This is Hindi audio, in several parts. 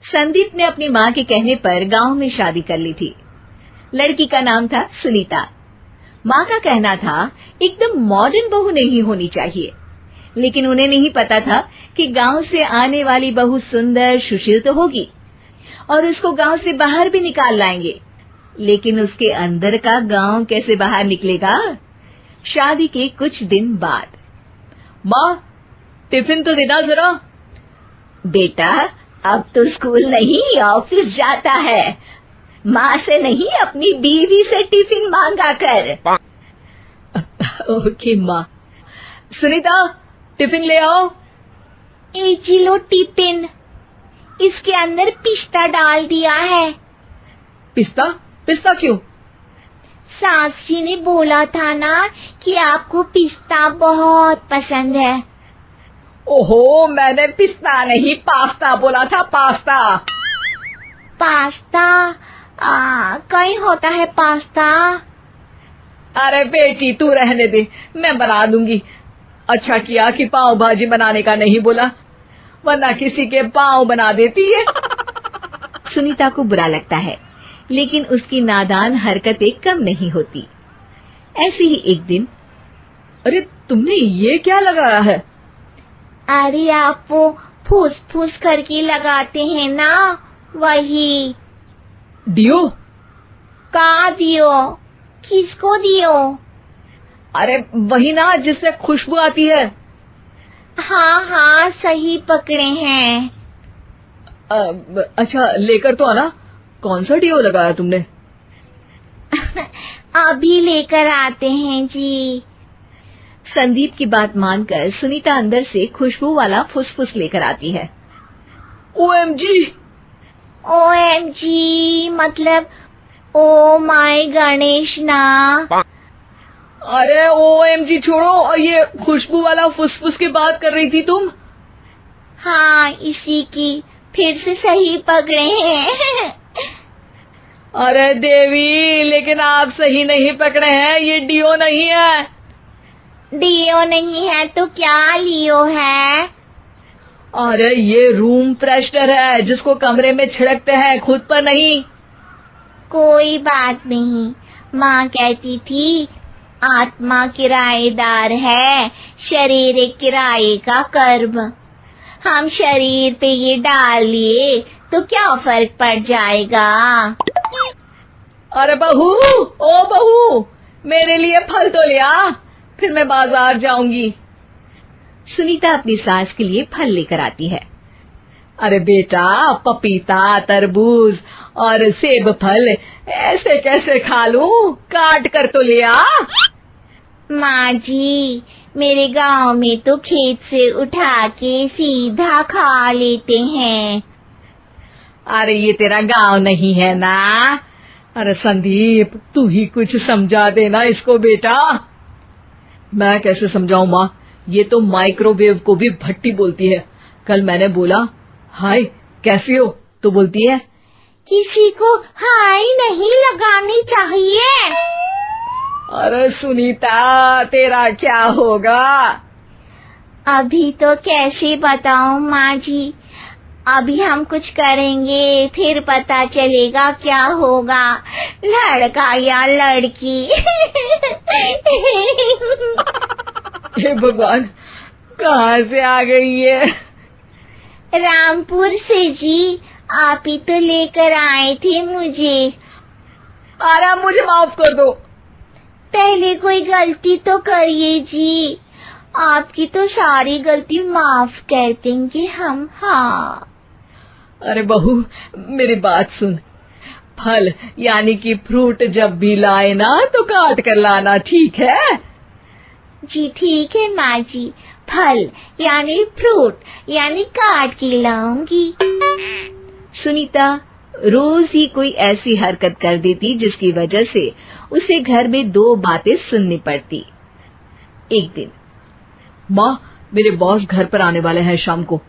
संदीप ने अपनी माँ के कहने पर गांव में शादी कर ली थी। लड़की का नाम था सुनीता। माँ का कहना था एकदम मॉडर्न बहू नहीं होनी चाहिए, लेकिन उन्हें नहीं पता था कि गांव से आने वाली बहू सुंदर सुशील तो होगी और उसको गांव से बाहर भी निकाल लाएंगे, लेकिन उसके अंदर का गांव कैसे बाहर निकलेगा। शादी के कुछ दिन बाद, माँ टिफिन तो देना जरा। बेटा अब तो स्कूल नहीं ऑफिस जाता है, माँ से नहीं अपनी बीवी से टिफिन मांगा कर। ओके माँ। सुनीता टिफिन ले आओ। जी लो टिफिन, इसके अंदर पिस्ता डाल दिया है। पिस्ता? पिस्ता क्यों? सास जी ने बोला था ना कि आपको पिस्ता बहुत पसंद है। ओहो, मैंने पिस्ता नहीं पास्ता बोला था, पास्ता। पास्ता? कहीं होता है पास्ता? अरे बेटी तू रहने दे, मैं बना दूंगी। अच्छा किया कि पाव भाजी बनाने का नहीं बोला, वरना किसी के पाव बना देती है। सुनीता को बुरा लगता है, लेकिन उसकी नादान हरकतें कम नहीं होती। ऐसे ही एक दिन, अरे तुमने ये क्या लगाया है? अरे आप वो फूस फूस करके लगाते हैं ना, वही। डियो? का दियो? किसको दियो? अरे वही ना जिससे खुशबू आती है। हाँ सही पकड़े हैं। अच्छा लेकर तो आना। कौन सा डियो लगाया तुमने? अभी लेकर आते हैं जी। संदीप की बात मानकर सुनीता अंदर से खुशबू वाला फुसफुस लेकर आती है। ओएमजी! ओएमजी मतलब ओ माय गणेश ना। अरे ओएमजी छोड़ो, और ये खुशबू वाला फुसफुस की बात कर रही थी तुम? हाँ इसी की, फिर से सही पकड़े हैं। अरे देवी, लेकिन आप सही नहीं पकड़े हैं, ये डियो नहीं है। डियो नहीं है तो क्या लियो है? अरे ये रूम फ्रेशनर है, जिसको कमरे में छिड़कते हैं, खुद पर नहीं। कोई बात नहीं, माँ कहती थी आत्मा किराएदार है, शरीर एक किराए का कर्म। हम शरीर पे ये डाल लिए तो क्या फर्क पड़ जाएगा। अरे बहू, ओ बहू, मेरे लिए फल तो ले आ, फिर मैं बाजार जाऊंगी। सुनीता अपनी सास के लिए फल लेकर आती है। अरे बेटा, पपीता, तरबूज और सेब फल ऐसे कैसे खा लूं? काट कर तो ले आ। माँ जी, मेरे गांव में तो खेत से उठा के सीधा खा लेते हैं। अरे ये तेरा गांव नहीं है ना। अरे संदीप, तू ही कुछ समझा देना इसको बेटा। मैं कैसे समझाऊं माँ, ये तो माइक्रोवेव को भी भट्टी बोलती है। कल मैंने बोला हाय कैसी हो, तो बोलती है किसी को हाय नहीं लगानी चाहिए। अरे सुनीता, तेरा क्या होगा? अभी तो कैसे बताऊं माँ जी, अभी हम कुछ करेंगे फिर पता चलेगा क्या होगा, लड़का या लड़की। हे भगवान, कहाँ से आ गई है? रामपुर से जी, आप ही तो लेकर आए थे मुझे। अरे मुझे माफ कर दो। पहले कोई गलती तो करिए जी, आपकी तो सारी गलती माफ कर देंगे हम। हाँ अरे बहू, मेरी बात सुन। फल यानी कि फ्रूट जब भी लाए ना तो काट कर लाना, ठीक है? जी ठीक है माँ जी, फल यानी फ्रूट यानी काट के लाऊंगी। सुनीता रोज ही कोई ऐसी हरकत कर देती जिसकी वजह से उसे घर में दो बातें सुननी पड़ती। एक दिन, माँ मेरे बॉस घर पर आने वाले हैं शाम को,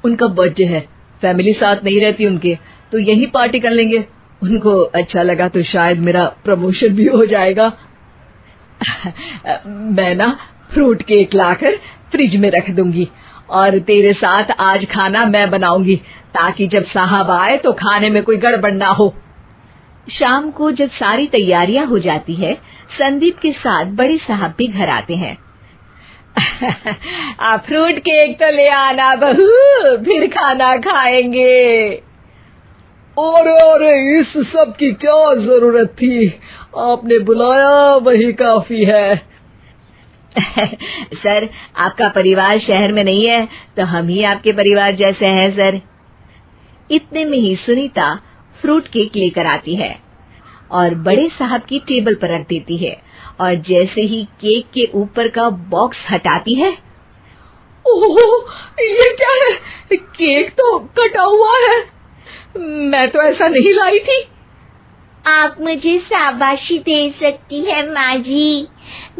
उनका बर्थडे है, फैमिली साथ नहीं रहती उनके, तो यही पार्टी कर लेंगे। उनको अच्छा लगा तो शायद मेरा प्रमोशन भी हो जाएगा। मैं ना फ्रूट केक लाकर फ्रिज में रख दूंगी और तेरे साथ आज खाना मैं बनाऊंगी, ताकि जब साहब आए तो खाने में कोई गड़बड़ ना हो। शाम को जब सारी तैयारियां हो जाती है, संदीप के साथ बड़े साहब भी घर आते हैं। फ्रूट केक तो ले आना बहू, फिर खाना खाएंगे। अरे इस सब की क्या जरूरत थी, आपने बुलाया वही काफी है। सर, आपका परिवार शहर में नहीं है तो हम ही आपके परिवार जैसे हैं सर। इतने में ही सुनीता फ्रूट केक लेकर आती है और बड़े साहब की टेबल पर रख देती है, और जैसे ही केक के ऊपर का बॉक्स हटाती है, ओह, ये क्या है? केक तो कटा हुआ है। मैं तो ऐसा नहीं लाई थी। आप मुझे शाबाशी दे सकती है माँ जी,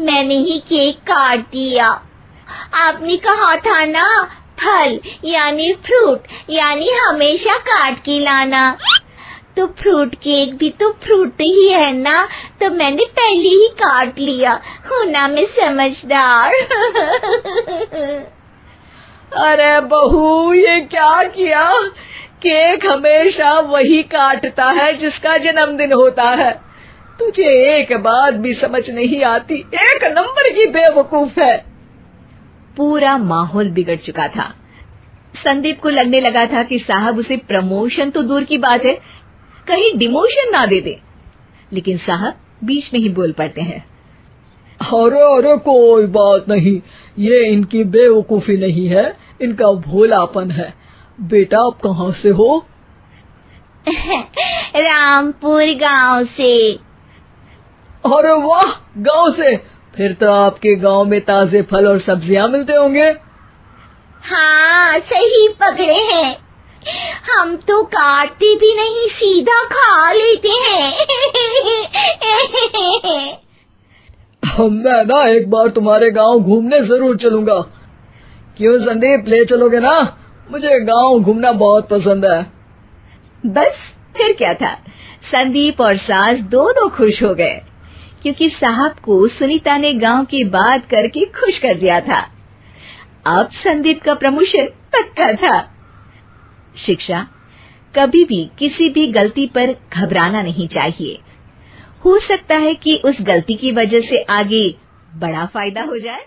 मैंने ही केक काट दिया। आपने कहा था ना, फल यानी फ्रूट यानी हमेशा काट के लाना, तो फ्रूट केक भी तो फ्रूट ही है ना, तो मैंने पहले ही काट लिया। हूँ ना मैं समझदार। अरे बहू, ये क्या किया? केक हमेशा वही काटता है जिसका जन्मदिन होता है। तुझे एक बात भी समझ नहीं आती, एक नंबर की बेवकूफ है। पूरा माहौल बिगड़ चुका था। संदीप को लगने लगा था कि साहब उसे प्रमोशन तो दूर की बात है, कहीं डिमोशन ना दे दे, लेकिन साहब बीच में ही बोल पड़ते हैं। अरे कोई बात नहीं, ये इनकी बेवकूफी नहीं है, इनका भोलापन है। बेटा आप कहाँ से हो? रामपुर गांव से। अरे वाह, गांव से? फिर तो आपके गांव में ताजे फल और सब्जियां मिलते होंगे। हाँ, सही पकड़े हैं। हम तो काटते भी नहीं, सीधा खा लेते हैं। मैं ना एक बार तुम्हारे गांव घूमने जरूर चलूंगा। क्यों संदीप, ले चलोगे ना? मुझे गांव घूमना बहुत पसंद है। बस फिर क्या था, संदीप और सास दोनों खुश हो गए, क्योंकि साहब को सुनीता ने गांव की बात करके खुश कर दिया था। अब संदीप का प्रमोशन पक्का था। शिक्षा, कभी भी किसी भी गलती पर घबराना नहीं चाहिए। हो सकता है कि उस गलती की वजह से आगे बड़ा फायदा हो जाए।